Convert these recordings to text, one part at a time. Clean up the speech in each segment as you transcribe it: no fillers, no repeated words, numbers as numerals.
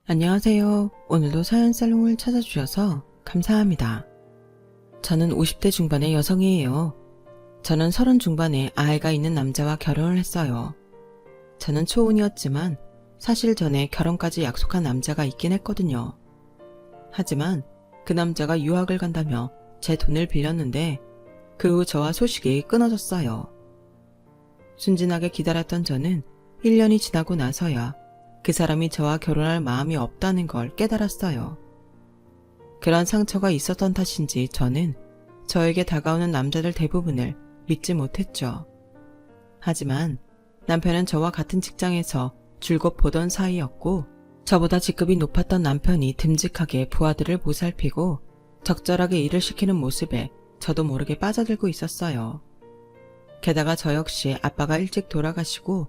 안녕하세요. 오늘도 사연살롱을 찾아주셔서 감사합니다. 저는 50대 중반의 여성이에요. 저는 30 중반에 아이가 있는 남자와 결혼을 했어요. 저는 초혼이었지만 사실 전에 결혼까지 약속한 남자가 있긴 했거든요. 하지만 그 남자가 유학을 간다며 제 돈을 빌렸는데 그 후 저와 소식이 끊어졌어요. 순진하게 기다렸던 저는 1년이 지나고 나서야 그 사람이 저와 결혼할 마음이 없다는 걸 깨달았어요. 그런 상처가 있었던 탓인지 저는 저에게 다가오는 남자들 대부분을 믿지 못했죠. 하지만 남편은 저와 같은 직장에서 줄곧 보던 사이였고 저보다 직급이 높았던 남편이 듬직하게 부하들을 보살피고 적절하게 일을 시키는 모습에 저도 모르게 빠져들고 있었어요. 게다가 저 역시 아빠가 일찍 돌아가시고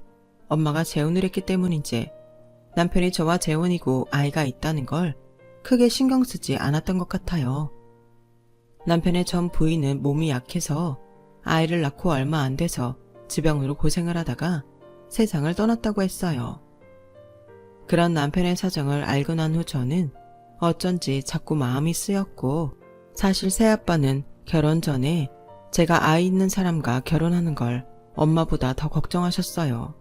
엄마가 재혼을 했기 때문인지 남편이 저와 재혼이고 아이가 있다는 걸 크게 신경 쓰지 않았던 것 같아요. 남편의 전 부인은 몸이 약해서 아이를 낳고 얼마 안 돼서 지병으로 고생을 하다가 세상을 떠났다고 했어요. 그런 남편의 사정을 알고 난 후 저는 어쩐지 자꾸 마음이 쓰였고 사실 새아빠는 결혼 전에 제가 아이 있는 사람과 결혼하는 걸 엄마보다 더 걱정하셨어요.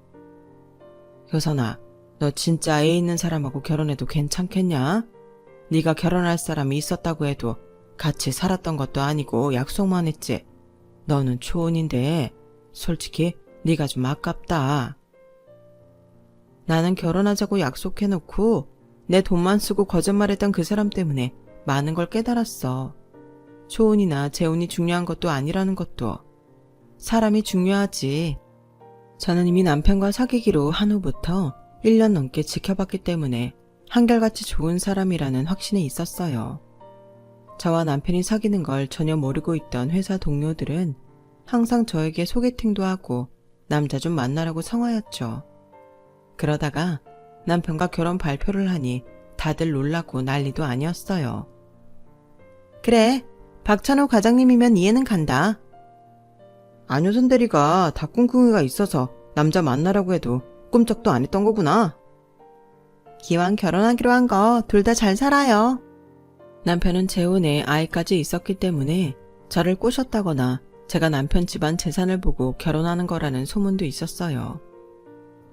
효선아, 너 진짜 애 있는 사람하고 결혼해도 괜찮겠냐? 네가 결혼할 사람이 있었다고 해도 같이 살았던 것도 아니고 약속만 했지. 너는 초혼인데 솔직히 네가 좀 아깝다. 나는 결혼하자고 약속해놓고 내 돈만 쓰고 거짓말했던 그 사람 때문에 많은 걸 깨달았어. 초혼이나 재혼이 중요한 것도 아니라는 것도. 사람이 중요하지. 저는 이미 남편과 사귀기로 한 후부터 1년 넘게 지켜봤기 때문에 한결같이 좋은 사람이라는 확신이 있었어요. 저와 남편이 사귀는 걸 전혀 모르고 있던 회사 동료들은 항상 저에게 소개팅도 하고 남자 좀 만나라고 성화였죠. 그러다가 남편과 결혼 발표를 하니 다들 놀라고 난리도 아니었어요. 그래, 박찬호 과장님이면 이해는 간다. 안효선 대리가 닭궁궁이가 있어서 남자 만나라고 해도 꿈쩍도 안 했던 거구나. 기왕 결혼하기로 한 거 둘 다 잘 살아요. 남편은 재혼에 아이까지 있었기 때문에 저를 꼬셨다거나 제가 남편 집안 재산을 보고 결혼하는 거라는 소문도 있었어요.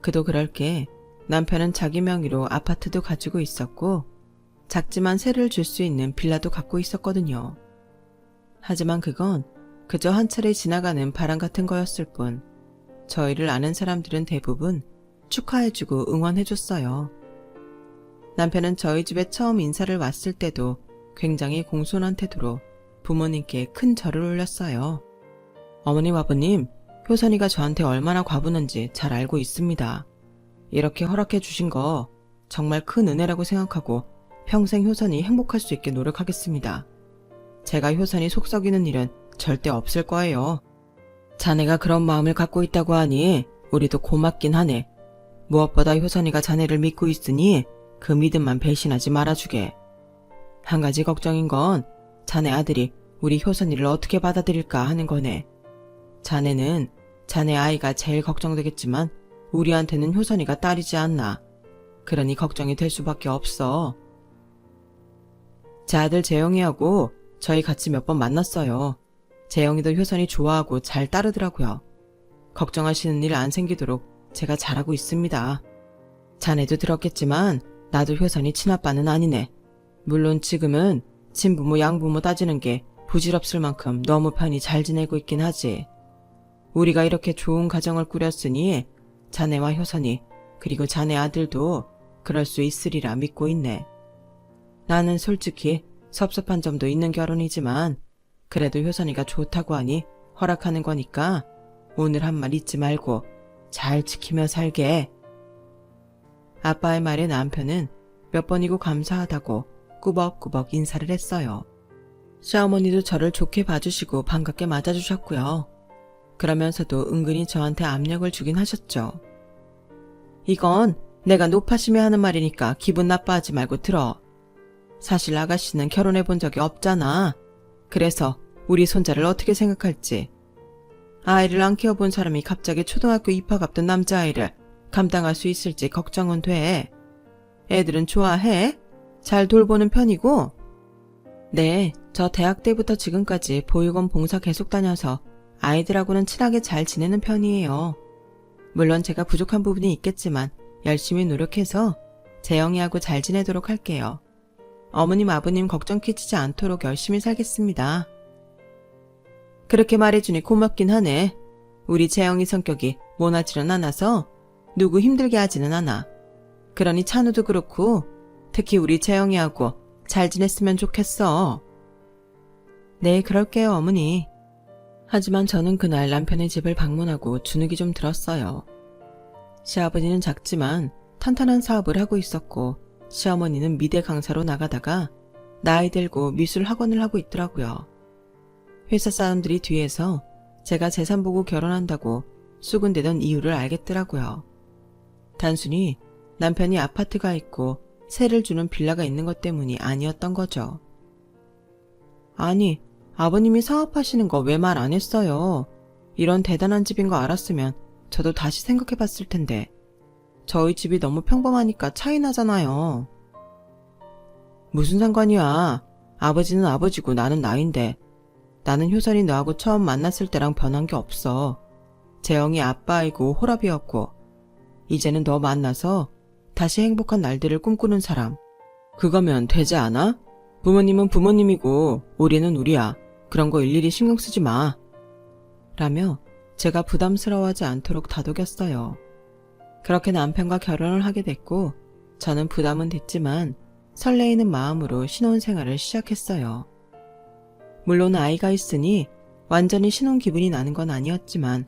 그도 그럴 게 남편은 자기 명의로 아파트도 가지고 있었고 작지만 세를 줄 수 있는 빌라도 갖고 있었거든요. 하지만 그건 그저 한 차례 지나가는 바람 같은 거였을 뿐 저희를 아는 사람들은 대부분 축하해주고 응원해줬어요. 남편은 저희 집에 처음 인사를 왔을 때도 굉장히 공손한 태도로 부모님께 큰 절을 올렸어요. 어머님 아버님, 효선이가 저한테 얼마나 과분한지 잘 알고 있습니다. 이렇게 허락해 주신 거 정말 큰 은혜라고 생각하고 평생 효선이 행복할 수 있게 노력하겠습니다. 제가 효선이 속 썩이는 일은 절대 없을 거예요. 자네가 그런 마음을 갖고 있다고 하니 우리도 고맙긴 하네. 무엇보다 효선이가 자네를 믿고 있으니 그 믿음만 배신하지 말아주게. 한 가지 걱정인 건 자네 아들이 우리 효선이를 어떻게 받아들일까 하는 거네. 자네는 자네 아이가 제일 걱정되겠지만 우리한테는 효선이가 딸이지 않나. 그러니 걱정이 될 수밖에 없어. 제 아들 재영이하고 저희 같이 몇 번 만났어요. 재영이도 효선이 좋아하고 잘 따르더라고요. 걱정하시는 일 안 생기도록 제가 잘하고 있습니다. 자네도 들었겠지만 나도 효선이 친아빠는 아니네. 물론 지금은 친부모 양부모 따지는 게 부질없을 만큼 너무 편히 잘 지내고 있긴 하지. 우리가 이렇게 좋은 가정을 꾸렸으니 자네와 효선이 그리고 자네 아들도 그럴 수 있으리라 믿고 있네. 나는 솔직히 섭섭한 점도 있는 결혼이지만 그래도 효선이가 좋다고 하니 허락하는 거니까 오늘 한 말 잊지 말고 잘 지키며 살게. 아빠의 말에 남편은 몇 번이고 감사하다고 꾸벅꾸벅 인사를 했어요. 시어머니도 저를 좋게 봐주시고 반갑게 맞아주셨고요. 그러면서도 은근히 저한테 압력을 주긴 하셨죠. 이건 내가 높아심에 하는 말이니까 기분 나빠하지 말고 들어. 사실 아가씨는 결혼해 본 적이 없잖아. 그래서 우리 손자를 어떻게 생각할지. 아이를 안 키워본 사람이 갑자기 초등학교 입학 앞둔 남자아이를 감당할 수 있을지 걱정은 돼. 애들은 좋아해? 잘 돌보는 편이고? 네, 저 대학 때부터 지금까지 보육원 봉사 계속 다녀서 아이들하고는 친하게 잘 지내는 편이에요. 물론 제가 부족한 부분이 있겠지만 열심히 노력해서 재영이하고 잘 지내도록 할게요. 어머님, 아버님 걱정 끼치지 않도록 열심히 살겠습니다. 그렇게 말해주니 고맙긴 하네. 우리 재영이 성격이 모나지는 않아서 누구 힘들게 하지는 않아. 그러니 찬우도 그렇고 특히 우리 재영이하고 잘 지냈으면 좋겠어. 네, 그럴게요, 어머니. 하지만 저는 그날 남편의 집을 방문하고 주눅이 좀 들었어요. 시아버지는 작지만 탄탄한 사업을 하고 있었고 시어머니는 미대 강사로 나가다가 나이 들고 미술 학원을 하고 있더라고요. 회사 사람들이 뒤에서 제가 재산 보고 결혼한다고 수군대던 이유를 알겠더라고요. 단순히 남편이 아파트가 있고 세를 주는 빌라가 있는 것 때문이 아니었던 거죠. 아니, 아버님이 사업하시는 거 왜 말 안 했어요? 이런 대단한 집인 거 알았으면 저도 다시 생각해 봤을 텐데. 저희 집이 너무 평범하니까 차이 나잖아요. 무슨 상관이야. 아버지는 아버지고 나는 나인데. 나는 효선이 너하고 처음 만났을 때랑 변한 게 없어. 재영이 아빠이고 호랍이었고 이제는 너 만나서 다시 행복한 날들을 꿈꾸는 사람. 그거면 되지 않아? 부모님은 부모님이고 우리는 우리야. 그런 거 일일이 신경 쓰지 마. 라며 제가 부담스러워하지 않도록 다독였어요. 그렇게 남편과 결혼을 하게 됐고 저는 부담은 됐지만 설레이는 마음으로 신혼생활을 시작했어요. 물론 아이가 있으니 완전히 신혼 기분이 나는 건 아니었지만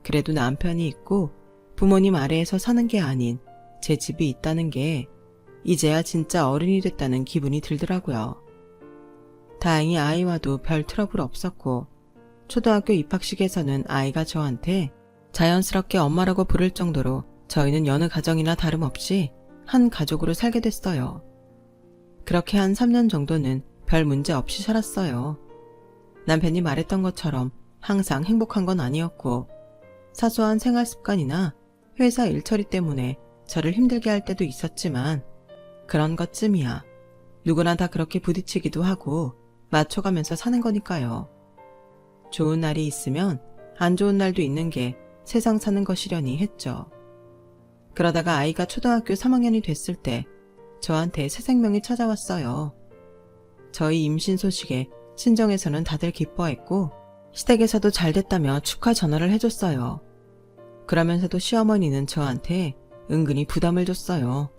그래도 남편이 있고 부모님 아래에서 사는 게 아닌 제 집이 있다는 게 이제야 진짜 어른이 됐다는 기분이 들더라고요. 다행히 아이와도 별 트러블 없었고 초등학교 입학식에서는 아이가 저한테 자연스럽게 엄마라고 부를 정도로 저희는 여느 가정이나 다름없이 한 가족으로 살게 됐어요. 그렇게 한 3년 정도는 별 문제 없이 살았어요. 남편이 말했던 것처럼 항상 행복한 건 아니었고 사소한 생활 습관이나 회사 일처리 때문에 저를 힘들게 할 때도 있었지만 그런 것쯤이야. 누구나 다 그렇게 부딪히기도 하고 맞춰가면서 사는 거니까요. 좋은 날이 있으면 안 좋은 날도 있는 게 세상 사는 것이려니 했죠. 그러다가 아이가 초등학교 3학년이 됐을 때 저한테 새 생명이 찾아왔어요. 저희 임신 소식에 친정에서는 다들 기뻐했고 시댁에서도 잘 됐다며 축하 전화를 해줬어요. 그러면서도 시어머니는 저한테 은근히 부담을 줬어요.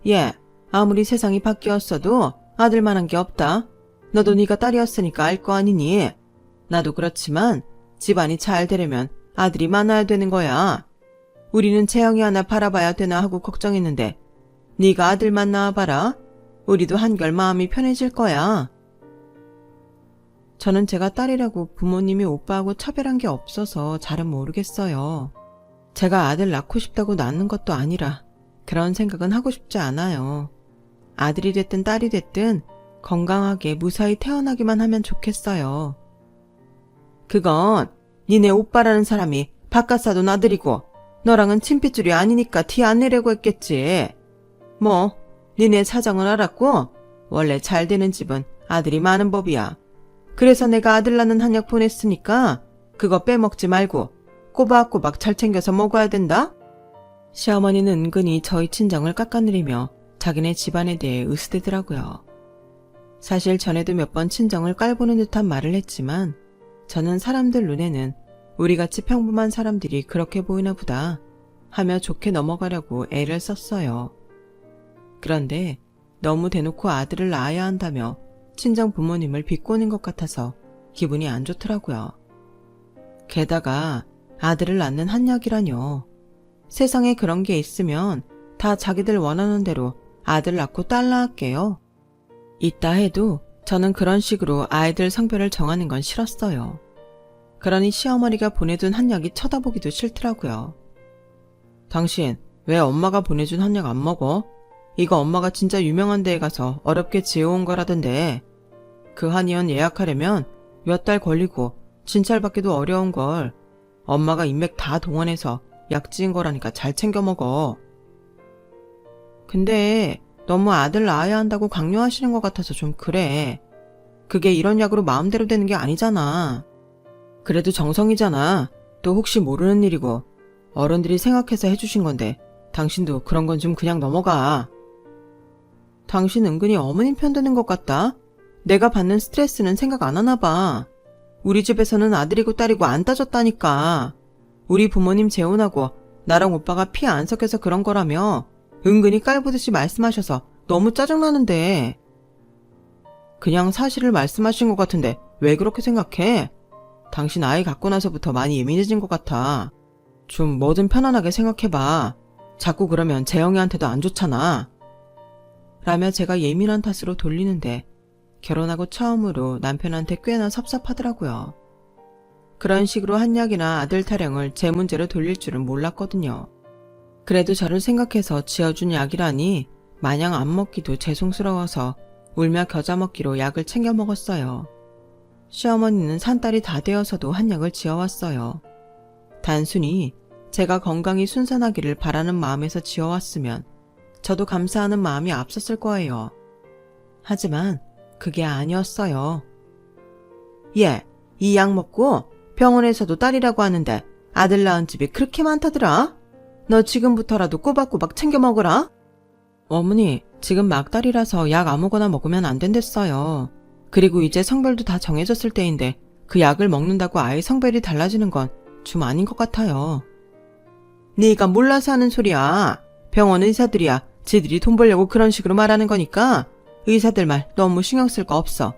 얘, 아무리 세상이 바뀌었어도 아들만한 게 없다. 너도 네가 딸이었으니까 알 거 아니니? 나도 그렇지만 집안이 잘 되려면 아들이 많아야 되는 거야. 우리는 재영이 하나 바라봐야 되나 하고 걱정했는데 네가 아들만 낳아봐라. 우리도 한결 마음이 편해질 거야. 저는 제가 딸이라고 부모님이 오빠하고 차별한 게 없어서 잘은 모르겠어요. 제가 아들 낳고 싶다고 낳는 것도 아니라 그런 생각은 하고 싶지 않아요. 아들이 됐든 딸이 됐든 건강하게 무사히 태어나기만 하면 좋겠어요. 그건 니네 오빠라는 사람이 바깥 사돈 아들이고 너랑은 친핏줄이 아니니까 티 안 내려고 했겠지. 뭐 니네 사정은 알았고 원래 잘 되는 집은 아들이 많은 법이야. 그래서 내가 아들 낳는 한약 보냈으니까 그거 빼먹지 말고 꼬박꼬박 잘 챙겨서 먹어야 된다. 시어머니는 은근히 저희 친정을 깎아내리며 자기네 집안에 대해 으스대더라고요. 사실 전에도 몇 번 친정을 깔보는 듯한 말을 했지만 저는 사람들 눈에는 우리같이 평범한 사람들이 그렇게 보이나 보다 하며 좋게 넘어가려고 애를 썼어요. 그런데 너무 대놓고 아들을 낳아야 한다며 친정 부모님을 비꼬는 것 같아서 기분이 안 좋더라고요. 게다가 아들을 낳는 한약이라뇨. 세상에 그런 게 있으면 다 자기들 원하는 대로 아들 낳고 딸 낳을게요. 있다 해도 저는 그런 식으로 아이들 성별을 정하는 건 싫었어요. 그러니 시어머니가 보내준 한약이 쳐다보기도 싫더라고요. 당신 왜 엄마가 보내준 한약 안 먹어? 이거 엄마가 진짜 유명한 데에 가서 어렵게 지어온 거라던데. 그 한의원 예약하려면 몇 달 걸리고 진찰받기도 어려운 걸 엄마가 인맥 다 동원해서 약 지은 거라니까 잘 챙겨 먹어. 근데 너무 아들 낳아야 한다고 강요하시는 것 같아서 좀 그래. 그게 이런 약으로 마음대로 되는 게 아니잖아. 그래도 정성이잖아. 또 혹시 모르는 일이고 어른들이 생각해서 해주신 건데 당신도 그런 건 좀 그냥 넘어가. 당신 은근히 어머님 편드는 것 같다. 내가 받는 스트레스는 생각 안 하나 봐. 우리 집에서는 아들이고 딸이고 안 따졌다니까. 우리 부모님 재혼하고 나랑 오빠가 피 안 섞여서 그런 거라며 은근히 깔보듯이 말씀하셔서 너무 짜증나는데. 그냥 사실을 말씀하신 것 같은데 왜 그렇게 생각해? 당신 아이 갖고 나서부터 많이 예민해진 것 같아. 좀 뭐든 편안하게 생각해봐. 자꾸 그러면 재영이한테도 안 좋잖아. 라며 제가 예민한 탓으로 돌리는데 결혼하고 처음으로 남편한테 꽤나 섭섭하더라고요. 그런 식으로 한약이나 아들 타령을 제 문제로 돌릴 줄은 몰랐거든요. 그래도 저를 생각해서 지어준 약이라니 마냥 안 먹기도 죄송스러워서 울며 겨자 먹기로 약을 챙겨 먹었어요. 시어머니는 산딸이 다 되어서도 한약을 지어왔어요. 단순히 제가 건강히 순산하기를 바라는 마음에서 지어왔으면 저도 감사하는 마음이 앞섰을 거예요. 하지만 그게 아니었어요. 얘, 이 약 먹고 병원에서도 딸이라고 하는데 아들 낳은 집이 그렇게 많다더라? 너 지금부터라도 꼬박꼬박 챙겨 먹으라. 어머니, 지금 막달이라서 약 아무거나 먹으면 안 된댔어요. 그리고 이제 성별도 다 정해졌을 때인데 그 약을 먹는다고 아이 성별이 달라지는 건 좀 아닌 것 같아요. 네가 몰라서 하는 소리야. 병원 의사들이야. 지들이 돈 벌려고 그런 식으로 말하는 거니까 의사들 말 너무 신경 쓸 거 없어.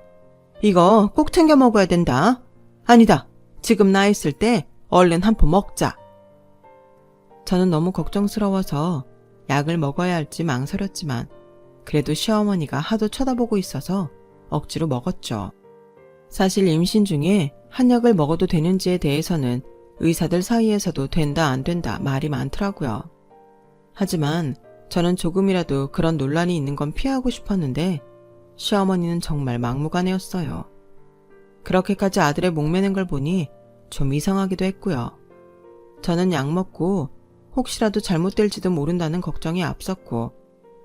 이거 꼭 챙겨 먹어야 된다. 아니다. 지금 나 있을 때 얼른 한 포 먹자. 저는 너무 걱정스러워서 약을 먹어야 할지 망설였지만 그래도 시어머니가 하도 쳐다보고 있어서 억지로 먹었죠. 사실 임신 중에 한약을 먹어도 되는지에 대해서는 의사들 사이에서도 된다 안 된다 말이 많더라고요. 하지만 저는 조금이라도 그런 논란이 있는 건 피하고 싶었는데 시어머니는 정말 막무가내였어요. 그렇게까지 아들의 목매는 걸 보니 좀 이상하기도 했고요. 저는 약 먹고 혹시라도 잘못될지도 모른다는 걱정이 앞섰고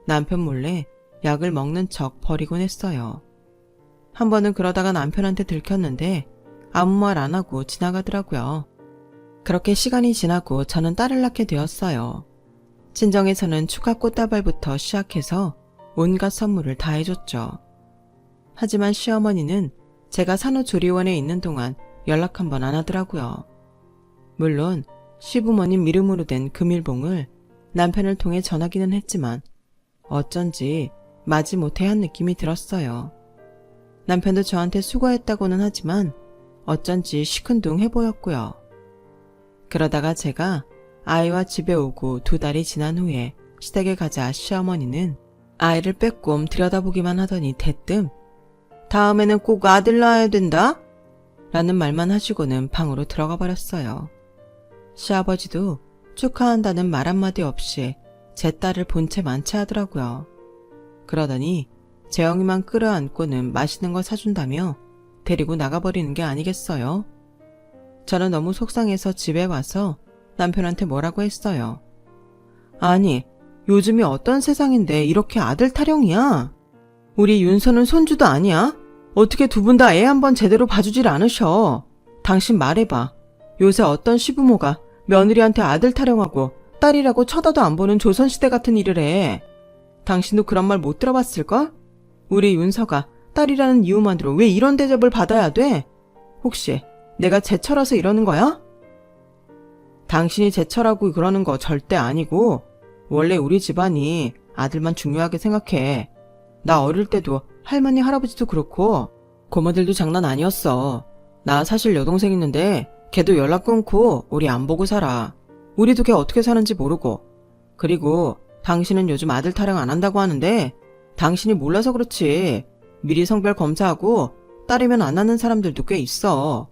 남편 몰래 약을 먹는 척 버리곤 했어요. 한 번은 그러다가 남편한테 들켰는데 아무 말 안 하고 지나가더라고요. 그렇게 시간이 지나고 저는 딸을 낳게 되었어요. 친정에서는 축하 꽃다발부터 시작해서 온갖 선물을 다 해줬죠. 하지만 시어머니는 제가 산후조리원에 있는 동안 연락 한 번 안 하더라고요. 물론 시부모님 이름으로 된 금일봉을 남편을 통해 전하기는 했지만 어쩐지 마지못해 한 느낌이 들었어요. 남편도 저한테 수고했다고는 하지만 어쩐지 시큰둥해 보였고요. 그러다가 제가 아이와 집에 오고 2달이 지난 후에 시댁에 가자 시어머니는 아이를 빼꼼 들여다보기만 하더니 대뜸 다음에는 꼭 아들 낳아야 된다? 라는 말만 하시고는 방으로 들어가 버렸어요. 시아버지도 축하한다는 말 한마디 없이 제 딸을 본체 만취하더라고요. 그러더니 재영이만 끌어안고는 맛있는 거 사준다며 데리고 나가버리는 게 아니겠어요? 저는 너무 속상해서 집에 와서 남편한테 뭐라고 했어요. 아니, 요즘이 어떤 세상인데 이렇게 아들 타령이야? 우리 윤서는 손주도 아니야? 어떻게 두 분 다 애 한 번 제대로 봐주질 않으셔? 당신 말해봐. 요새 어떤 시부모가 며느리한테 아들 타령하고 딸이라고 쳐다도 안 보는 조선시대 같은 일을 해. 당신도 그런 말 못 들어봤을걸? 우리 윤서가 딸이라는 이유만으로 왜 이런 대접을 받아야 돼? 혹시 내가 제철어서 이러는 거야? 당신이 제철하고 그러는 거 절대 아니고 원래 우리 집안이 아들만 중요하게 생각해. 나 어릴 때도 할머니 할아버지도 그렇고 고모들도 장난 아니었어. 나 사실 여동생 있는데 걔도 연락 끊고 우리 안 보고 살아. 우리도 걔 어떻게 사는지 모르고. 그리고 당신은 요즘 아들 타령 안 한다고 하는데 당신이 몰라서 그렇지. 미리 성별 검사하고 딸이면 안 낳는 사람들도 꽤 있어.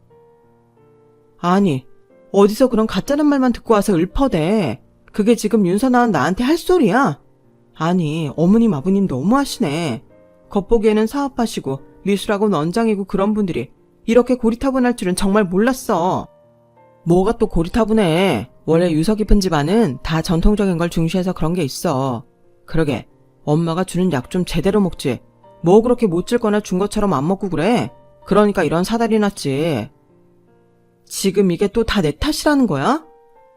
아니, 어디서 그런 가짜는 말만 듣고 와서 읊어대. 그게 지금 윤서 낳은 나한테 할 소리야? 아니, 어머님 아버님 너무하시네. 겉보기에는 사업하시고 미술하고 원장이고 그런 분들이 이렇게 고리타분할 줄은 정말 몰랐어. 뭐가 또 고리타분해. 원래 유서 깊은 집안은 다 전통적인 걸 중시해서 그런 게 있어. 그러게, 엄마가 주는 약 좀 제대로 먹지. 뭐 그렇게 못 질거나 준 것처럼 안 먹고 그래? 그러니까 이런 사달이 났지. 지금 이게 또 다 내 탓이라는 거야?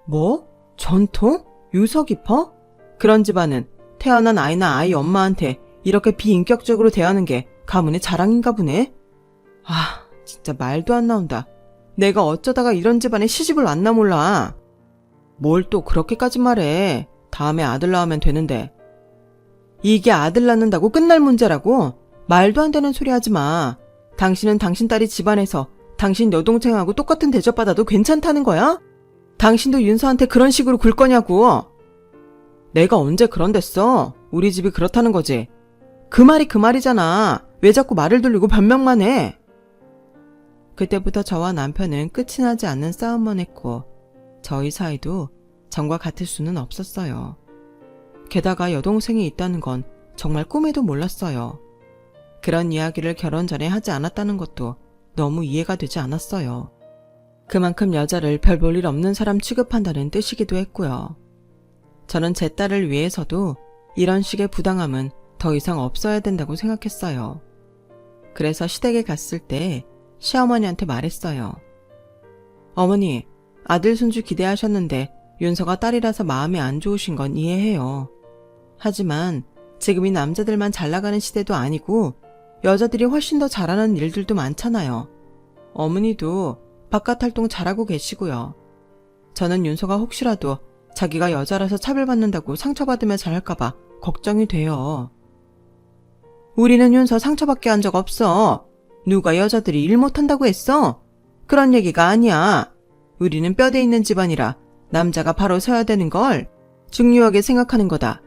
뭐? 전통? 유서 깊어? 그런 집안은 태어난 아이나 아이 엄마한테 이렇게 비인격적으로 대하는 게 가문의 자랑인가 보네? 아, 진짜 말도 안 나온다. 내가 어쩌다가 이런 집안에 시집을 왔나 몰라. 뭘 또 그렇게까지 말해. 다음에 아들 낳으면 되는데. 이게 아들 낳는다고 끝날 문제라고? 말도 안 되는 소리 하지 마. 당신은 당신 딸이 집안에서 당신 여동생하고 똑같은 대접받아도 괜찮다는 거야? 당신도 윤서한테 그런 식으로 굴 거냐고. 내가 언제 그런댔어? 우리 집이 그렇다는 거지. 그 말이 그 말이잖아. 왜 자꾸 말을 돌리고 변명만 해? 그때부터 저와 남편은 끝이 나지 않는 싸움만 했고 저희 사이도 전과 같을 수는 없었어요. 게다가 여동생이 있다는 건 정말 꿈에도 몰랐어요. 그런 이야기를 결혼 전에 하지 않았다는 것도 너무 이해가 되지 않았어요. 그만큼 여자를 별 볼 일 없는 사람 취급한다는 뜻이기도 했고요. 저는 제 딸을 위해서도 이런 식의 부당함은 더 이상 없어야 된다고 생각했어요. 그래서 시댁에 갔을 때 시어머니한테 말했어요. 어머니, 아들 손주 기대하셨는데 윤서가 딸이라서 마음이 안 좋으신 건 이해해요. 하지만 지금이 남자들만 잘 나가는 시대도 아니고 여자들이 훨씬 더 잘하는 일들도 많잖아요. 어머니도 바깥 활동 잘하고 계시고요. 저는 윤서가 혹시라도 자기가 여자라서 차별받는다고 상처받으며 잘할까봐 걱정이 돼요. 우리는 윤서 상처받게 한 적 없어. 누가 여자들이 일 못한다고 했어? 그런 얘기가 아니야. 우리는 뼈대 있는 집안이라 남자가 바로 서야 되는 걸 중요하게 생각하는 거다.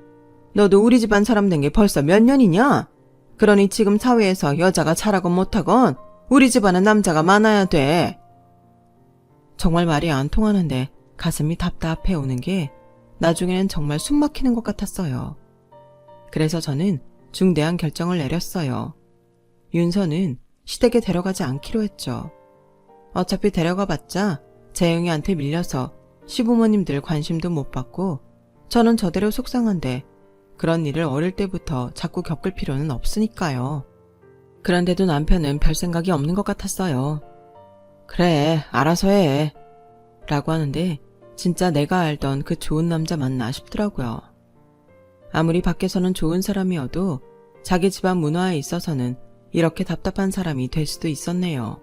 너도 우리 집안 사람 된 게 벌써 몇 년이냐? 그러니 지금 사회에서 여자가 잘하건 못하건 우리 집안은 남자가 많아야 돼. 정말 말이 안 통하는데 가슴이 답답해 오는 게 나중에는 정말 숨 막히는 것 같았어요. 그래서 저는 중대한 결정을 내렸어요. 윤서는 시댁에 데려가지 않기로 했죠. 어차피 데려가봤자 재영이한테 밀려서 시부모님들 관심도 못 받고 저는 저대로 속상한데 그런 일을 어릴 때부터 자꾸 겪을 필요는 없으니까요. 그런데도 남편은 별 생각이 없는 것 같았어요. 그래, 알아서 해. 라고 하는데 진짜 내가 알던 그 좋은 남자 맞나 싶더라고요. 아무리 밖에서는 좋은 사람이어도 자기 집안 문화에 있어서는 이렇게 답답한 사람이 될 수도 있었네요.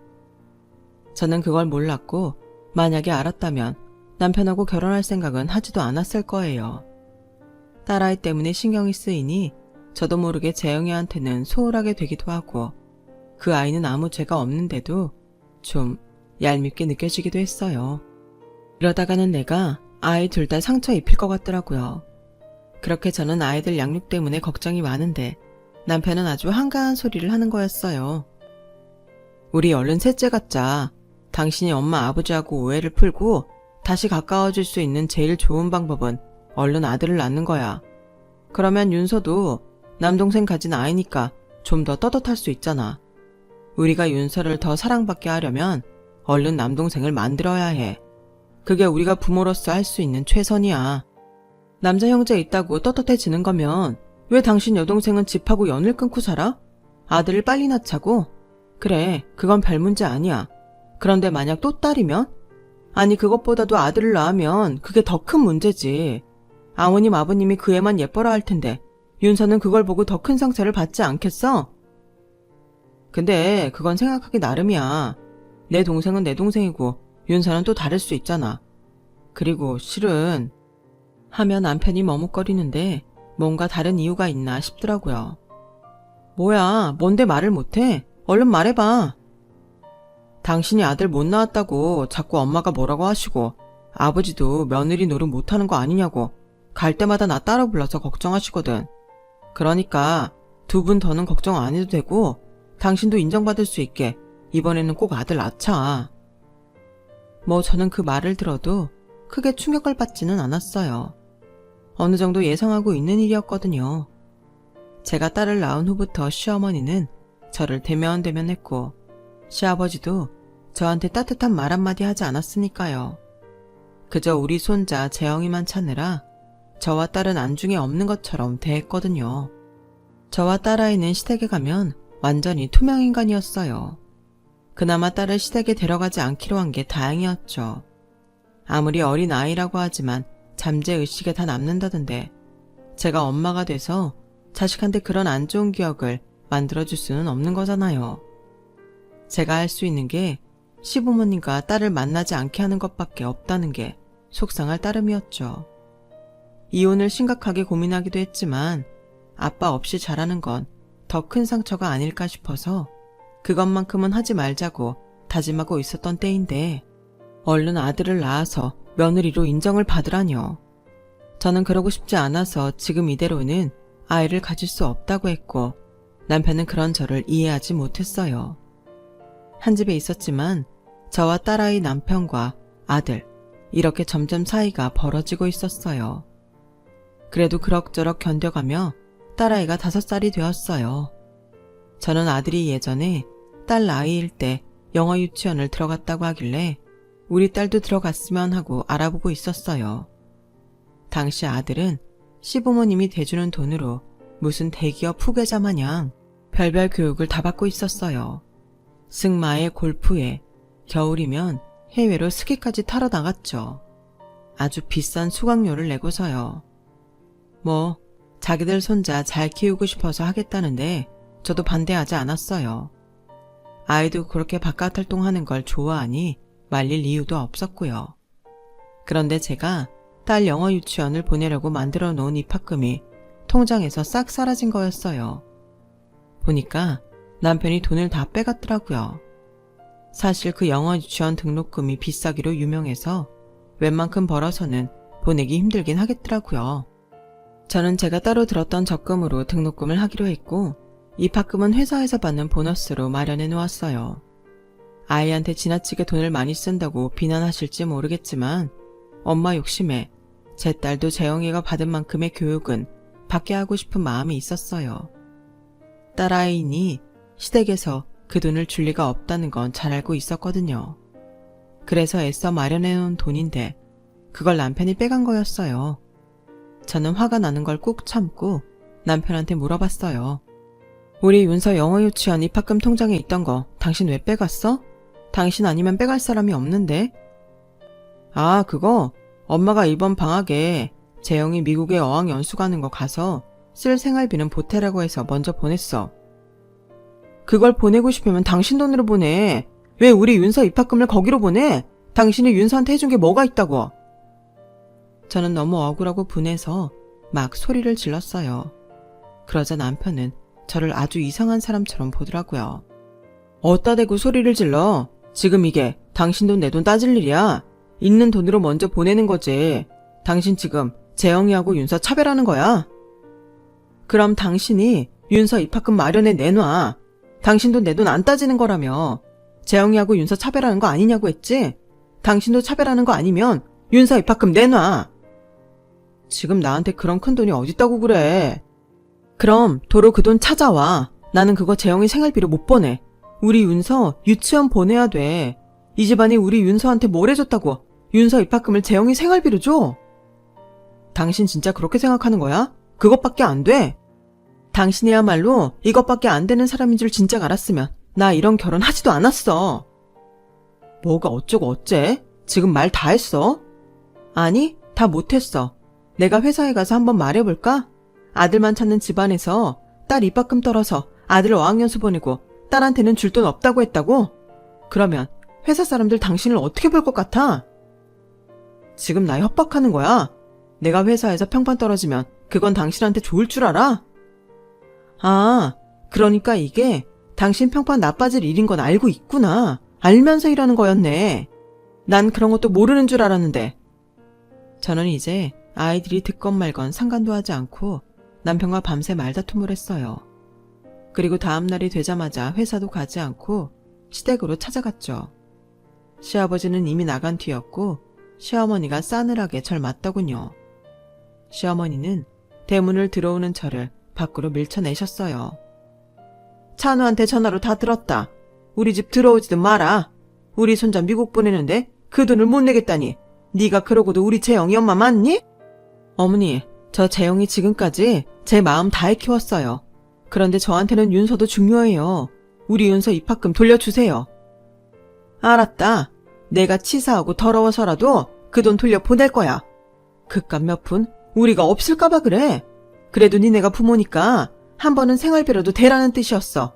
저는 그걸 몰랐고 만약에 알았다면 남편하고 결혼할 생각은 하지도 않았을 거예요. 딸아이 때문에 신경이 쓰이니 저도 모르게 재영이한테는 소홀하게 되기도 하고 그 아이는 아무 죄가 없는데도 좀 얄밉게 느껴지기도 했어요. 이러다가는 내가 아이 둘 다 상처 입힐 것 같더라고요. 그렇게 저는 아이들 양육 때문에 걱정이 많은데 남편은 아주 한가한 소리를 하는 거였어요. 우리 얼른 셋째 갖자. 당신이 엄마 아버지하고 오해를 풀고 다시 가까워질 수 있는 제일 좋은 방법은 얼른 아들을 낳는 거야. 그러면 윤서도 남동생 가진 아이니까 좀 더 떳떳할 수 있잖아. 우리가 윤서를 더 사랑받게 하려면 얼른 남동생을 만들어야 해. 그게 우리가 부모로서 할 수 있는 최선이야. 남자 형제 있다고 떳떳해지는 거면 왜 당신 여동생은 집하고 연을 끊고 살아? 아들을 빨리 낳자고? 그래, 그건 별 문제 아니야. 그런데 만약 또 딸이면? 아니 그것보다도 아들을 낳으면 그게 더 큰 문제지. 아버님 아버님이 그 애만 예뻐라 할 텐데 윤서는 그걸 보고 더 큰 상처를 받지 않겠어? 근데 그건 생각하기 나름이야. 내 동생은 내 동생이고 윤서는 또 다를 수 있잖아. 그리고 실은 하면 남편이 머뭇거리는데 뭔가 다른 이유가 있나 싶더라고요. 뭐야, 뭔데 말을 못해? 얼른 말해봐. 당신이 아들 못 낳았다고 자꾸 엄마가 뭐라고 하시고 아버지도 며느리 노릇 못하는 거 아니냐고 갈 때마다 나 따라 불러서 걱정하시거든. 그러니까 두 분 더는 걱정 안 해도 되고 당신도 인정받을 수 있게 이번에는 꼭 아들 낳자. 뭐 저는 그 말을 들어도 크게 충격을 받지는 않았어요. 어느 정도 예상하고 있는 일이었거든요. 제가 딸을 낳은 후부터 시어머니는 저를 대면대면했고 시아버지도 저한테 따뜻한 말 한마디 하지 않았으니까요. 그저 우리 손자 재영이만 찾느라 저와 딸은 안중에 없는 것처럼 대했거든요. 저와 딸아이는 시댁에 가면 완전히 투명인간이었어요. 그나마 딸을 시댁에 데려가지 않기로 한 게 다행이었죠. 아무리 어린 아이라고 하지만 잠재의식에 다 남는다던데 제가 엄마가 돼서 자식한테 그런 안 좋은 기억을 만들어줄 수는 없는 거잖아요. 제가 할 수 있는 게 시부모님과 딸을 만나지 않게 하는 것밖에 없다는 게 속상할 따름이었죠. 이혼을 심각하게 고민하기도 했지만 아빠 없이 자라는 건 더 큰 상처가 아닐까 싶어서 그것만큼은 하지 말자고 다짐하고 있었던 때인데 얼른 아들을 낳아서 며느리로 인정을 받으라뇨. 저는 그러고 싶지 않아서 지금 이대로는 아이를 가질 수 없다고 했고 남편은 그런 저를 이해하지 못했어요. 한 집에 있었지만 저와 딸아이 남편과 아들 이렇게 점점 사이가 벌어지고 있었어요. 그래도 그럭저럭 견뎌가며 딸아이가 5살이 되었어요. 저는 아들이 예전에 딸 나이일 때 영어 유치원을 들어갔다고 하길래 우리 딸도 들어갔으면 하고 알아보고 있었어요. 당시 아들은 시부모님이 대주는 돈으로 무슨 대기업 후계자 마냥 별별 교육을 다 받고 있었어요. 승마에 골프에 겨울이면 해외로 스키까지 타러 나갔죠. 아주 비싼 수강료를 내고서요. 뭐 자기들 손자 잘 키우고 싶어서 하겠다는데 저도 반대하지 않았어요. 아이도 그렇게 바깥 활동하는 걸 좋아하니 말릴 이유도 없었고요. 그런데 제가 딸 영어 유치원을 보내려고 만들어 놓은 입학금이 통장에서 싹 사라진 거였어요. 보니까 남편이 돈을 다 빼갔더라고요. 사실 그 영어 유치원 등록금이 비싸기로 유명해서 웬만큼 벌어서는 보내기 힘들긴 하겠더라고요. 저는 제가 따로 들었던 적금으로 등록금을 하기로 했고 입학금은 회사에서 받는 보너스로 마련해 놓았어요. 아이한테 지나치게 돈을 많이 쓴다고 비난하실지 모르겠지만 엄마 욕심에 제 딸도 재영이가 받은 만큼의 교육은 받게 하고 싶은 마음이 있었어요. 딸아이니 시댁에서 그 돈을 줄 리가 없다는 건 잘 알고 있었거든요. 그래서 애써 마련해 놓은 돈인데 그걸 남편이 빼간 거였어요. 저는 화가 나는 걸 꾹 참고 남편한테 물어봤어요. 우리 윤서 영어 유치원 입학금 통장에 있던 거 당신 왜 빼갔어? 당신 아니면 빼갈 사람이 없는데? 아, 그거 엄마가 이번 방학에 재영이 미국에 어학연수 가는 거 가서 쓸 생활비는 보태라고 해서 먼저 보냈어. 그걸 보내고 싶으면 당신 돈으로 보내. 왜 우리 윤서 입학금을 거기로 보내? 당신이 윤서한테 해준 게 뭐가 있다고? 저는 너무 억울하고 분해서 막 소리를 질렀어요. 그러자 남편은 저를 아주 이상한 사람처럼 보더라고요. 어따 대고 소리를 질러. 지금 이게 당신 돈 내 돈 따질 일이야. 있는 돈으로 먼저 보내는 거지. 당신 지금 재영이하고 윤서 차별하는 거야. 그럼 당신이 윤서 입학금 마련해 내놔. 당신 돈 내 돈 안 따지는 거라며. 재영이하고 윤서 차별하는 거 아니냐고 했지? 당신도 차별하는 거 아니면 윤서 입학금 내놔. 지금 나한테 그런 큰 돈이 어딨다고 그래. 그럼 도로 그 돈 찾아와. 나는 그거 재영이 생활비로 못 보내. 우리 윤서 유치원 보내야 돼. 이 집안이 우리 윤서한테 뭘 해줬다고 윤서 입학금을 재영이 생활비로 줘? 당신 진짜 그렇게 생각하는 거야? 그것밖에 안 돼? 당신이야말로 이것밖에 안 되는 사람인 줄 진작 알았으면 나 이런 결혼 하지도 않았어. 뭐가 어쩌고 어째? 지금 말 다 했어? 아니, 다 못했어. 내가 회사에 가서 한번 말해볼까? 아들만 찾는 집안에서 딸 입학금 떨어서 아들 어학연수 보내고 딸한테는 줄 돈 없다고 했다고? 그러면 회사 사람들 당신을 어떻게 볼 것 같아? 지금 나 협박하는 거야? 내가 회사에서 평판 떨어지면 그건 당신한테 좋을 줄 알아? 아, 그러니까 이게 당신 평판 나빠질 일인 건 알고 있구나. 알면서 일하는 거였네. 난 그런 것도 모르는 줄 알았는데. 저는 이제 아이들이 듣건 말건 상관도 하지 않고 남편과 밤새 말다툼을 했어요. 그리고 다음 날이 되자마자 회사도 가지 않고 시댁으로 찾아갔죠. 시아버지는 이미 나간 뒤였고 시어머니가 싸늘하게 절 맞더군요. 시어머니는 대문을 들어오는 저를 밖으로 밀쳐내셨어요. 찬우한테 전화로 다 들었다. 우리 집 들어오지도 마라. 우리 손자 미국 보내는데 그 돈을 못 내겠다니. 네가 그러고도 우리 재영이 엄마 맞니? 어머니, 저 재영이 지금까지 제 마음 다해 키웠어요. 그런데 저한테는 윤서도 중요해요. 우리 윤서 입학금 돌려주세요. 알았다. 내가 치사하고 더러워서라도 그 돈 돌려 보낼 거야. 그깟 몇 푼 우리가 없을까봐 그래. 그래도 니네가 부모니까 한 번은 생활비라도 대라는 뜻이었어.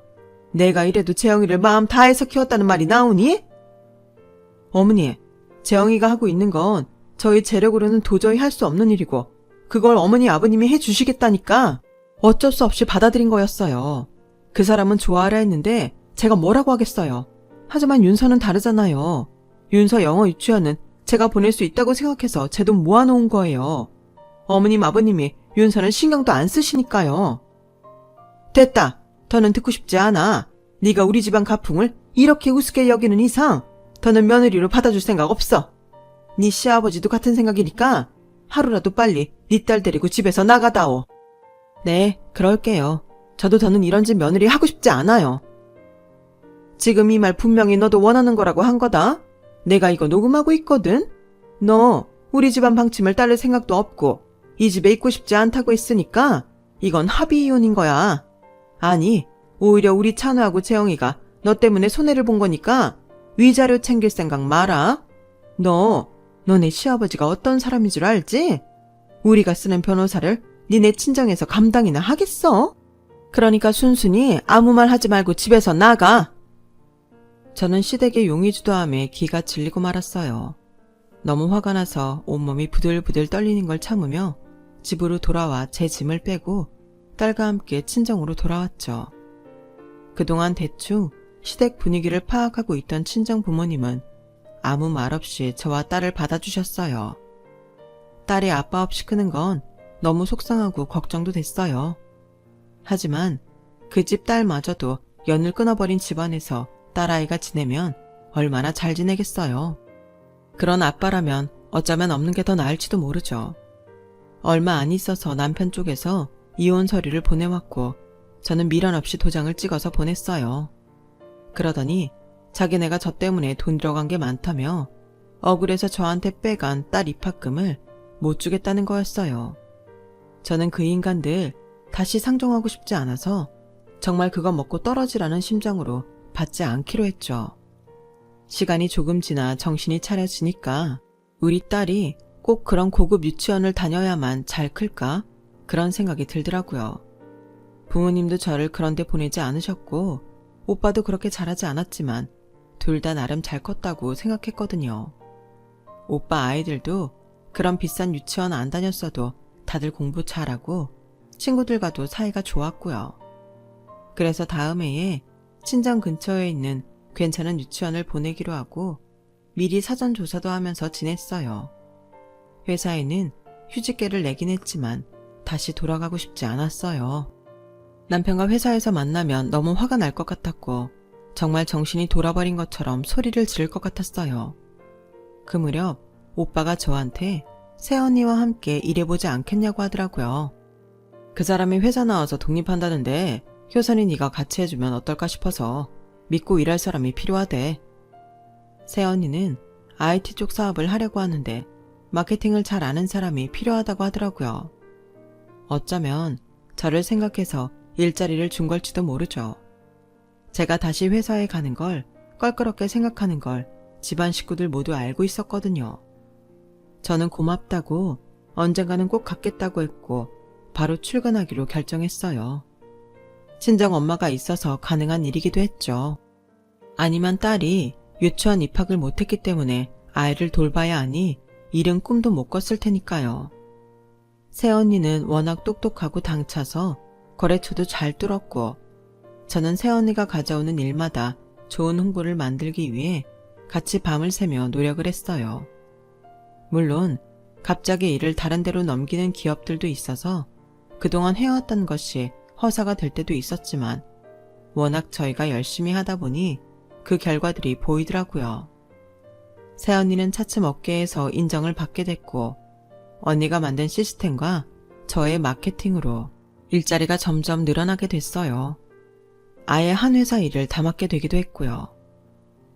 내가 이래도 재영이를 마음 다해서 키웠다는 말이 나오니? 어머니, 재영이가 하고 있는 건 저희 재력으로는 도저히 할 수 없는 일이고 그걸 어머니 아버님이 해주시겠다니까 어쩔 수 없이 받아들인 거였어요. 그 사람은 좋아하려 했는데 제가 뭐라고 하겠어요. 하지만 윤서는 다르잖아요. 윤서 영어 유치원은 제가 보낼 수 있다고 생각해서 제 돈 모아놓은 거예요. 어머님 아버님이 윤서는 신경도 안 쓰시니까요. 됐다. 더는 듣고 싶지 않아. 네가 우리 집안 가풍을 이렇게 우습게 여기는 이상 더는 며느리로 받아줄 생각 없어. 네 시아버지도 같은 생각이니까 하루라도 빨리 네 딸 데리고 집에서 나가다오. 네, 그럴게요. 저도 더는 이런 집 며느리 하고 싶지 않아요. 지금 이 말 분명히 너도 원하는 거라고 한 거다. 내가 이거 녹음하고 있거든. 너 우리 집안 방침을 따를 생각도 없고 이 집에 있고 싶지 않다고 했으니까 이건 합의 이혼인 거야. 아니, 오히려 우리 찬우하고 재영이가 너 때문에 손해를 본 거니까 위자료 챙길 생각 마라. 너네 시아버지가 어떤 사람인 줄 알지? 우리가 쓰는 변호사를 니네 친정에서 감당이나 하겠어? 그러니까 순순히 아무 말 하지 말고 집에서 나가. 저는 시댁의 용의주도함에 기가 질리고 말았어요. 너무 화가 나서 온몸이 부들부들 떨리는 걸 참으며 집으로 돌아와 제 짐을 빼고 딸과 함께 친정으로 돌아왔죠. 그동안 대충 시댁 분위기를 파악하고 있던 친정 부모님은 아무 말 없이 저와 딸을 받아주셨어요. 딸이 아빠 없이 크는 건 너무 속상하고 걱정도 됐어요. 하지만 그 집 딸마저도 연을 끊어버린 집안에서 딸아이가 지내면 얼마나 잘 지내겠어요. 그런 아빠라면 어쩌면 없는 게 더 나을지도 모르죠. 얼마 안 있어서 남편 쪽에서 이혼 서류를 보내왔고 저는 미련 없이 도장을 찍어서 보냈어요. 그러더니 자기네가 저 때문에 돈 들어간 게 많다며 억울해서 저한테 빼간 딸 입학금을 못 주겠다는 거였어요. 저는 그 인간들 다시 상종하고 싶지 않아서 정말 그거 먹고 떨어지라는 심정으로 받지 않기로 했죠. 시간이 조금 지나 정신이 차려지니까 우리 딸이 꼭 그런 고급 유치원을 다녀야만 잘 클까? 그런 생각이 들더라고요. 부모님도 저를 그런 데 보내지 않으셨고 오빠도 그렇게 잘하지 않았지만 둘 다 나름 잘 컸다고 생각했거든요. 오빠 아이들도 그런 비싼 유치원 안 다녔어도 다들 공부 잘하고 친구들과도 사이가 좋았고요. 그래서 다음 해에 친정 근처에 있는 괜찮은 유치원을 보내기로 하고 미리 사전 조사도 하면서 지냈어요. 회사에는 휴직계를 내긴 했지만 다시 돌아가고 싶지 않았어요. 남편과 회사에서 만나면 너무 화가 날 것 같았고 정말 정신이 돌아버린 것처럼 소리를 지를 것 같았어요. 그 무렵 오빠가 저한테 새언니와 함께 일해보지 않겠냐고 하더라고요. 그 사람이 회사 나와서 독립한다는데 효선이 네가 같이 해주면 어떨까 싶어서 믿고 일할 사람이 필요하대. 새언니는 IT 쪽 사업을 하려고 하는데 마케팅을 잘 아는 사람이 필요하다고 하더라고요. 어쩌면 저를 생각해서 일자리를 준 걸지도 모르죠. 제가 다시 회사에 가는 걸 껄끄럽게 생각하는 걸 집안 식구들 모두 알고 있었거든요. 저는 고맙다고 언젠가는 꼭 갖겠다고 했고 바로 출근하기로 결정했어요. 친정 엄마가 있어서 가능한 일이기도 했죠. 아니면 딸이 유치원 입학을 못했기 때문에 아이를 돌봐야 하니 일은 꿈도 못 꿨을 테니까요. 새언니는 워낙 똑똑하고 당차서 거래처도 잘 뚫었고 저는 새언니가 가져오는 일마다 좋은 홍보를 만들기 위해 같이 밤을 새며 노력을 했어요. 물론 갑자기 일을 다른 데로 넘기는 기업들도 있어서 그동안 해왔던 것이 허사가 될 때도 있었지만 워낙 저희가 열심히 하다 보니 그 결과들이 보이더라고요. 새언니는 차츰 업계에서 인정을 받게 됐고 언니가 만든 시스템과 저의 마케팅으로 일자리가 점점 늘어나게 됐어요. 아예 한 회사 일을 다 맡게 되기도 했고요.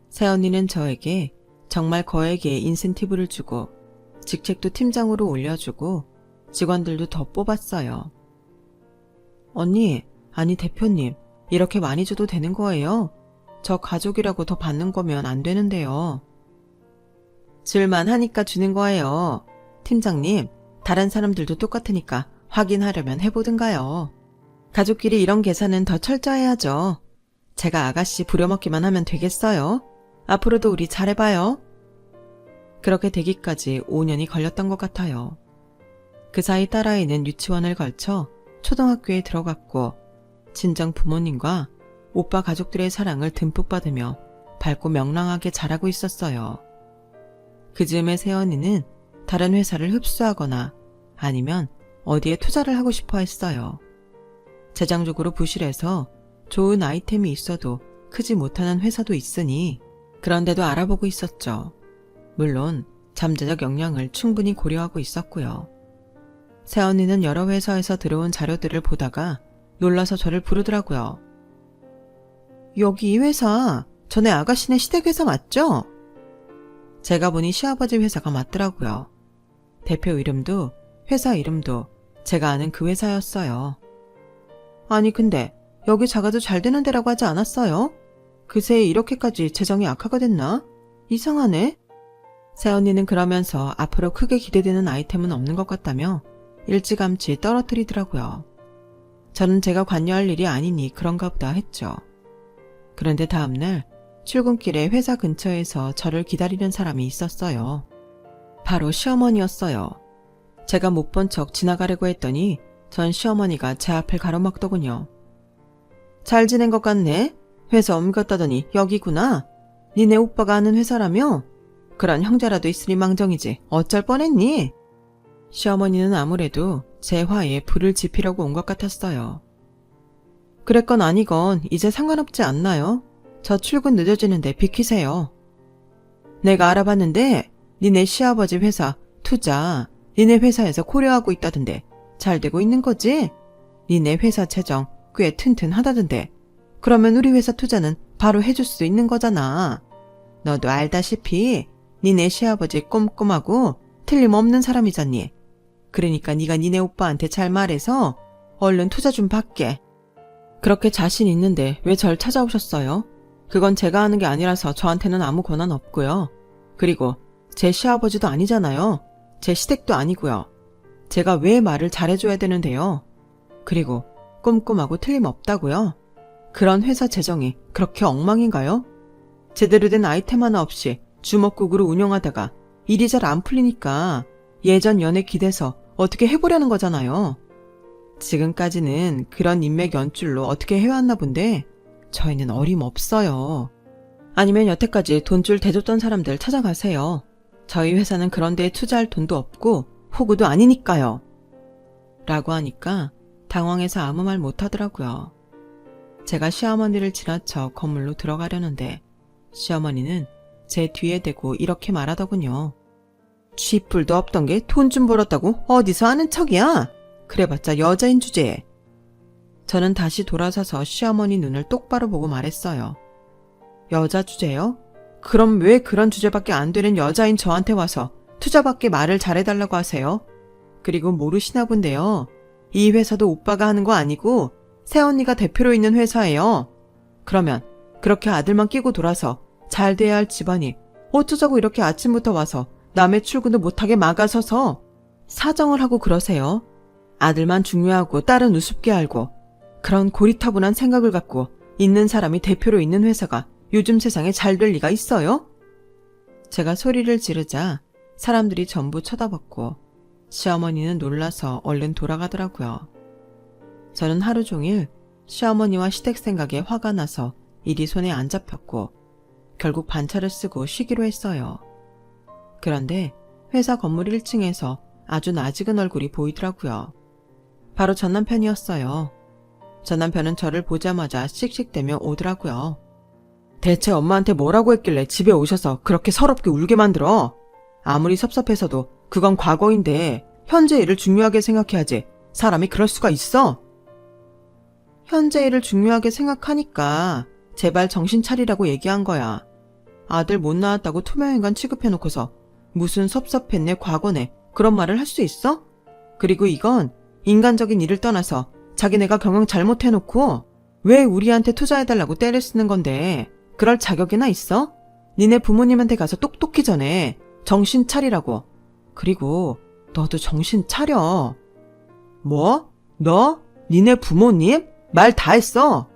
새언니는 저에게 정말 거액의 인센티브를 주고 직책도 팀장으로 올려주고 직원들도 더 뽑았어요. 언니, 아니 대표님, 이렇게 많이 줘도 되는 거예요? 저 가족이라고 더 받는 거면 안 되는데요. 줄만 하니까 주는 거예요. 팀장님, 다른 사람들도 똑같으니까 확인하려면 해보든가요. 가족끼리 이런 계산은 더 철저해야죠. 제가 아가씨 부려먹기만 하면 되겠어요? 앞으로도 우리 잘해봐요. 그렇게 되기까지 5년이 걸렸던 것 같아요. 그 사이 딸아이는 유치원을 걸쳐 초등학교에 들어갔고 친정 부모님과 오빠 가족들의 사랑을 듬뿍 받으며 밝고 명랑하게 자라고 있었어요. 그 즈음에 세연이는 다른 회사를 흡수하거나 아니면 어디에 투자를 하고 싶어 했어요. 재정적으로 부실해서 좋은 아이템이 있어도 크지 못하는 회사도 있으니 그런데도 알아보고 있었죠. 물론 잠재적 역량을 충분히 고려하고 있었고요. 새언니는 여러 회사에서 들어온 자료들을 보다가 놀라서 저를 부르더라고요. 여기 이 회사 전에 아가씨네 시댁회사 맞죠? 제가 보니 시아버지 회사가 맞더라고요. 대표 이름도 회사 이름도 제가 아는 그 회사였어요. 아니 근데 여기 작아도 잘 되는 데라고 하지 않았어요? 그새 이렇게까지 재정이 악화가 됐나? 이상하네. 새언니는 그러면서 앞으로 크게 기대되는 아이템은 없는 것 같다며 일찌감치 떨어뜨리더라고요. 저는 제가 관여할 일이 아니니 그런가 보다 했죠. 그런데 다음날 출근길에 회사 근처에서 저를 기다리는 사람이 있었어요. 바로 시어머니였어요. 제가 못 본 척 지나가려고 했더니 전 시어머니가 제 앞을 가로막더군요. 잘 지낸 것 같네? 회사 옮겼다더니 여기구나. 니네 오빠가 아는 회사라며? 그런 형제라도 있으니 망정이지 어쩔 뻔했니? 시어머니는 아무래도 제 화에 불을 지피려고 온 것 같았어요. 그랬건 아니건 이제 상관없지 않나요? 저 출근 늦어지는데 비키세요. 내가 알아봤는데 니네 시아버지 회사 투자 니네 회사에서 고려하고 있다던데 잘 되고 있는 거지? 니네 회사 재정 꽤 튼튼하다던데 그러면 우리 회사 투자는 바로 해줄 수 있는 거잖아. 너도 알다시피 니네 시아버지 꼼꼼하고 틀림없는 사람이잖니. 그러니까 네가 니네 오빠한테 잘 말해서 얼른 투자 좀 받게. 그렇게 자신 있는데 왜 절 찾아오셨어요? 그건 제가 하는 게 아니라서 저한테는 아무 권한 없고요. 그리고 제 시아버지도 아니잖아요. 제 시댁도 아니고요. 제가 왜 말을 잘해줘야 되는데요. 그리고 꼼꼼하고 틀림없다고요? 그런 회사 재정이 그렇게 엉망인가요? 제대로 된 아이템 하나 없이 주먹국으로 운영하다가 일이 잘 안 풀리니까 예전 연애 기대서 어떻게 해보려는 거잖아요. 지금까지는 그런 인맥 연줄로 어떻게 해왔나 본데 저희는 어림없어요. 아니면 여태까지 돈줄 대줬던 사람들 찾아가세요. 저희 회사는 그런 데에 투자할 돈도 없고 호구도 아니니까요. 라고 하니까 당황해서 아무 말 못하더라고요. 제가 시어머니를 지나쳐 건물로 들어가려는데 시어머니는 제 뒤에 대고 이렇게 말하더군요. 쥐뿔도 없던 게 돈 좀 벌었다고 어디서 아는 척이야? 그래봤자 여자인 주제에. 저는 다시 돌아서서 시어머니 눈을 똑바로 보고 말했어요. 여자 주제요? 그럼 왜 그런 주제밖에 안 되는 여자인 저한테 와서 투자밖에 말을 잘해달라고 하세요? 그리고 모르시나 본데요. 이 회사도 오빠가 하는 거 아니고 새언니가 대표로 있는 회사예요. 그러면 그렇게 아들만 끼고 돌아서 잘 돼야 할 집안이 어쩌자고 이렇게 아침부터 와서 남의 출근도 못하게 막아서서 사정을 하고 그러세요. 아들만 중요하고 딸은 우습게 알고 그런 고리타분한 생각을 갖고 있는 사람이 대표로 있는 회사가 요즘 세상에 잘 될 리가 있어요? 제가 소리를 지르자 사람들이 전부 쳐다봤고 시어머니는 놀라서 얼른 돌아가더라고요. 저는 하루 종일 시어머니와 시댁 생각에 화가 나서 일이 손에 안 잡혔고 결국 반차를 쓰고 쉬기로 했어요. 그런데 회사 건물 1층에서 아주 낯익은 얼굴이 보이더라고요. 바로 전 남편이었어요. 전 남편은 저를 보자마자 씩씩대며 오더라고요. 대체 엄마한테 뭐라고 했길래 집에 오셔서 그렇게 서럽게 울게 만들어? 아무리 섭섭해서도 그건 과거인데 현재 일을 중요하게 생각해야지. 사람이 그럴 수가 있어? 현재 일을 중요하게 생각하니까 제발 정신 차리라고 얘기한 거야. 아들 못 낳았다고 투명인간 취급해놓고서 무슨 섭섭했네 과거네 그런 말을 할 수 있어? 그리고 이건 인간적인 일을 떠나서 자기네가 경영 잘못해놓고 왜 우리한테 투자해달라고 떼를 쓰는 건데 그럴 자격이나 있어? 니네 부모님한테 가서 똑똑히 전해. 정신 차리라고. 그리고 너도 정신 차려. 뭐? 너? 니네 부모님? 말 다 했어?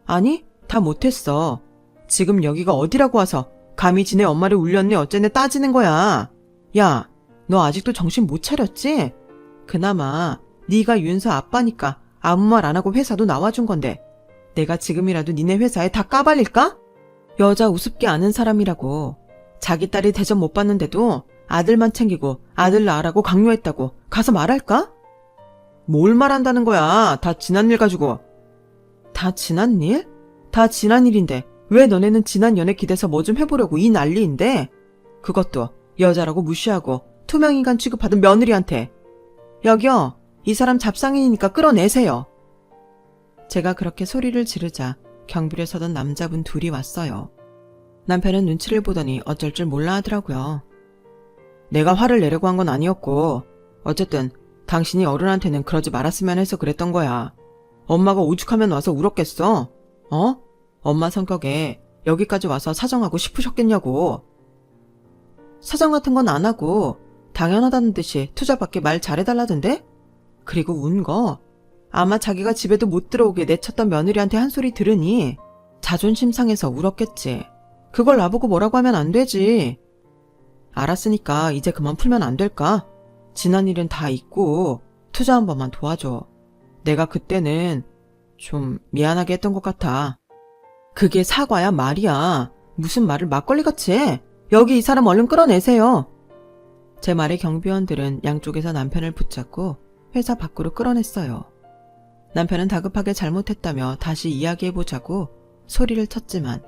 아니, 다 못했어. 지금 여기가 어디라고 와서 감히 지네 엄마를 울렸네 어쨌네 따지는 거야. 야, 너 아직도 정신 못 차렸지? 그나마 네가 윤서 아빠니까 아무 말 안 하고 회사도 나와준 건데 내가 지금이라도 니네 회사에 다 까발릴까? 여자 우습게 아는 사람이라고. 자기 딸이 대접 못 받는데도 아들만 챙기고 아들 낳으라고 강요했다고 가서 말할까? 뭘 말한다는 거야. 다 지난 일 가지고. 다 지난 일? 다 지난 일인데 왜 너네는 지난 연애 기대서 뭐 좀 해보려고 이 난리인데? 그것도 여자라고 무시하고 투명인간 취급하던 며느리한테. 여기요. 이 사람 잡상인이니까 끌어내세요. 제가 그렇게 소리를 지르자 경비를 서던 남자분 둘이 왔어요. 남편은 눈치를 보더니 어쩔 줄 몰라 하더라고요. 내가 화를 내려고 한 건 아니었고 어쨌든 당신이 어른한테는 그러지 말았으면 해서 그랬던 거야. 엄마가 오죽하면 와서 울었겠어? 어? 엄마 성격에 여기까지 와서 사정하고 싶으셨겠냐고. 사정 같은 건 안 하고 당연하다는 듯이 투자받게 말 잘해달라던데? 그리고 운 거 아마 자기가 집에도 못 들어오게 내쳤던 며느리한테 한 소리 들으니 자존심 상해서 울었겠지. 그걸 나보고 뭐라고 하면 안 되지. 알았으니까 이제 그만 풀면 안 될까? 지난 일은 다 잊고 투자 한 번만 도와줘. 내가 그때는 좀 미안하게 했던 것 같아. 그게 사과야 말이야. 무슨 말을 막걸리같이 해. 여기 이 사람 얼른 끌어내세요. 제 말에 경비원들은 양쪽에서 남편을 붙잡고 회사 밖으로 끌어냈어요. 남편은 다급하게 잘못했다며 다시 이야기해보자고 소리를 쳤지만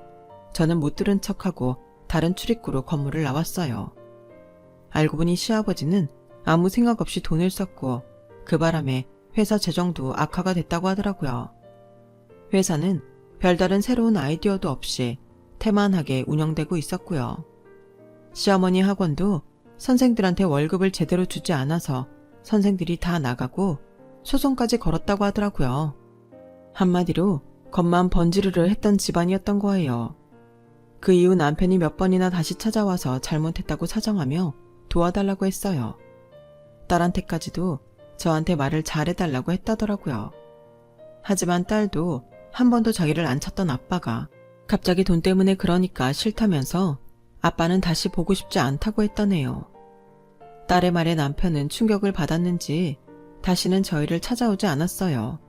저는 못 들은 척하고 다른 출입구로 건물을 나왔어요. 알고 보니 시아버지는 아무 생각 없이 돈을 썼고 그 바람에 회사 재정도 악화가 됐다고 하더라고요. 회사는 별다른 새로운 아이디어도 없이 태만하게 운영되고 있었고요. 시어머니 학원도 선생들한테 월급을 제대로 주지 않아서 선생들이 다 나가고 소송까지 걸었다고 하더라고요. 한마디로 겉만 번지르르 했던 집안이었던 거예요. 그 이후 남편이 몇 번이나 다시 찾아와서 잘못했다고 사정하며 도와달라고 했어요. 딸한테까지도 저한테 말을 잘해달라고 했다더라고요. 하지만 딸도 한 번도 자기를 안 찾던 아빠가 갑자기 돈 때문에 그러니까 싫다면서 아빠는 다시 보고 싶지 않다고 했다네요. 딸의 말에 남편은 충격을 받았는지 다시는 저희를 찾아오지 않았어요.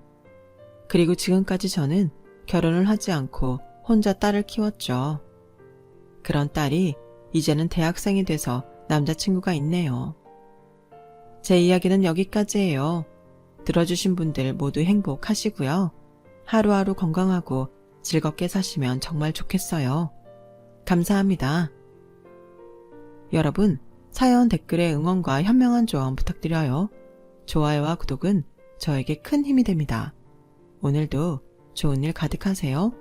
그리고 지금까지 저는 결혼을 하지 않고 혼자 딸을 키웠죠. 그런 딸이 이제는 대학생이 돼서 남자친구가 있네요. 제 이야기는 여기까지예요. 들어주신 분들 모두 행복하시고요. 하루하루 건강하고 즐겁게 사시면 정말 좋겠어요. 감사합니다. 여러분, 사연 댓글에 응원과 현명한 조언 부탁드려요. 좋아요와 구독은 저에게 큰 힘이 됩니다. 오늘도 좋은 일 가득하세요.